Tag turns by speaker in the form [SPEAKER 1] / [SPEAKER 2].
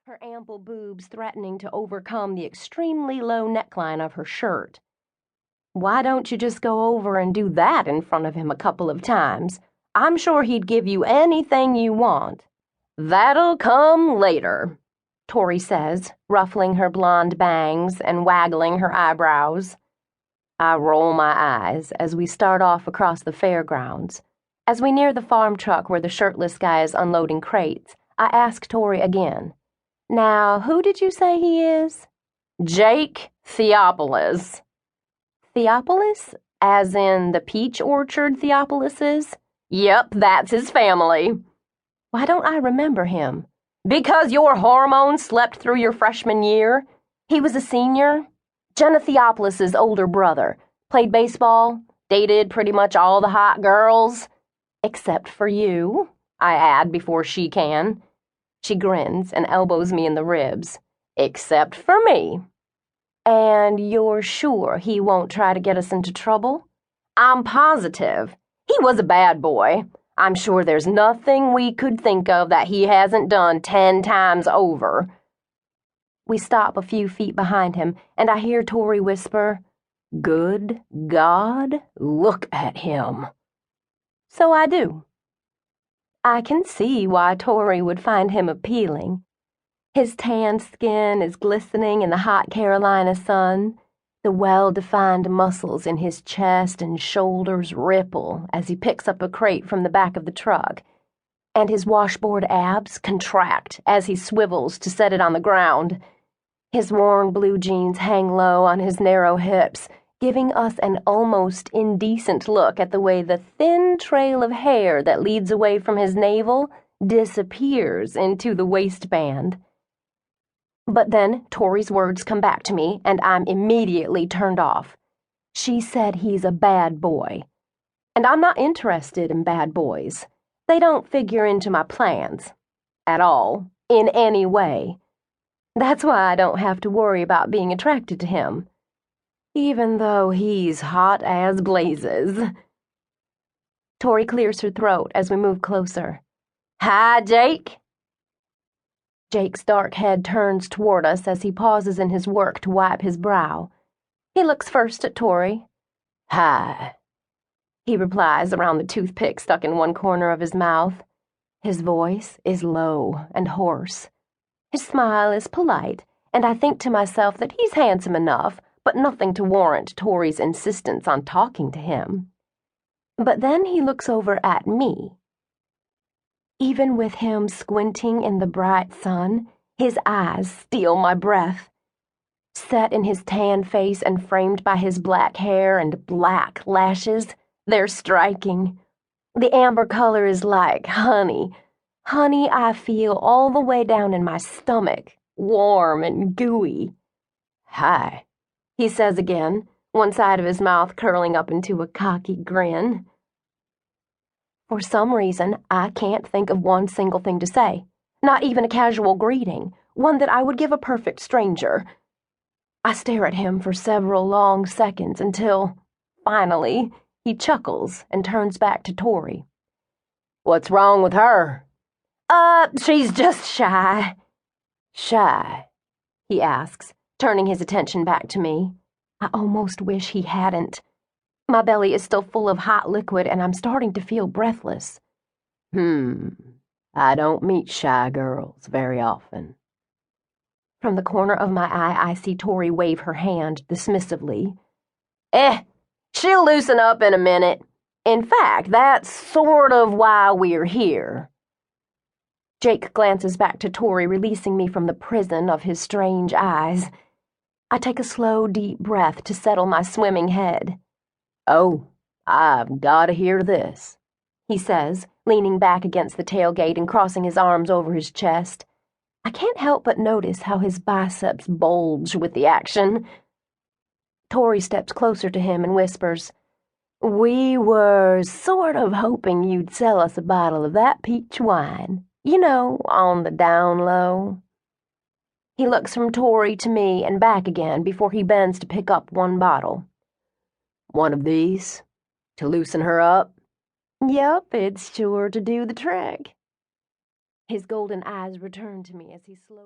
[SPEAKER 1] her ample boobs threatening to overcome the extremely low neckline of her shirt. "Why don't you just go over and do that in front of him a couple of times? I'm sure he'd give you anything you want." "That'll come later," Tori says, ruffling her blonde bangs and waggling her eyebrows. I roll my eyes as we start off across the fairgrounds. As we near the farm truck where the shirtless guy is unloading crates, I ask Tori again, "Now, who did you say he is?" "Jake Theopolis." "Theopolis? As in the peach orchard Theopolises?" "Yep, that's his family." "Why don't I remember him?" "Because your hormones slept through your freshman year. He was a senior. Jenna Theopolis' older brother. Played baseball, dated pretty much all the hot girls. Except for you," I add before she can. She grins and elbows me in the ribs. "Except for me." "And you're sure he won't try to get us into trouble?" "I'm positive. He was a bad boy. I'm sure there's nothing we could think of that he hasn't done 10 times over." We stop a few feet behind him, and I hear Tori whisper, "Good God, look at him." So I do. I can see why Tori would find him appealing. His tanned skin is glistening in the hot Carolina sun. The well-defined muscles in his chest and shoulders ripple as he picks up a crate from the back of the truck, and his washboard abs contract as he swivels to set it on the ground. His worn blue jeans hang low on his narrow hips, giving us an almost indecent look at the way the thin trail of hair that leads away from his navel disappears into the waistband. But then Tori's words come back to me, and I'm immediately turned off. She said he's a bad boy. And I'm not interested in bad boys. They don't figure into my plans. At all. In any way. That's why I don't have to worry about being attracted to him. Even though he's hot as blazes. Tori clears her throat as we move closer. "Hi, Jake." Jake's dark head turns toward us as he pauses in his work to wipe his brow. He looks first at Tori. "Hi," he replies around the toothpick stuck in one corner of his mouth. His voice is low and hoarse. His smile is polite, and I think to myself that he's handsome enough, but nothing to warrant Tori's insistence on talking to him. But then he looks over at me. Even with him squinting in the bright sun, his eyes steal my breath. Set in his tan face and framed by his black hair and black lashes, they're striking. The amber color is like honey. Honey I feel all the way down in my stomach, warm and gooey. "Hi," he says again, one side of his mouth curling up into a cocky grin. For some reason, I can't think of one single thing to say, not even a casual greeting, one that I would give a perfect stranger. I stare at him for several long seconds until, finally, he chuckles and turns back to Tori. "What's wrong with her?" She's just shy." "Shy?" he asks, turning his attention back to me. I almost wish he hadn't. My belly is still full of hot liquid, and I'm starting to feel breathless. I don't meet shy girls very often." From the corner of my eye, I see Tori wave her hand dismissively. She'll loosen up in a minute. In fact, that's sort of why we're here." Jake glances back to Tori, releasing me from the prison of his strange eyes. I take a slow, deep breath to settle my swimming head. "Oh, I've got to hear this," he says, leaning back against the tailgate and crossing his arms over his chest. I can't help but notice how his biceps bulge with the action. Tori steps closer to him and whispers, "We were sort of hoping you'd sell us a bottle of that peach wine. You know, on the down low." He looks from Tori to me and back again before he bends to pick up one bottle. "One of these? To loosen her up?" "Yup, it's sure to do the trick." His golden eyes return to me as he slowly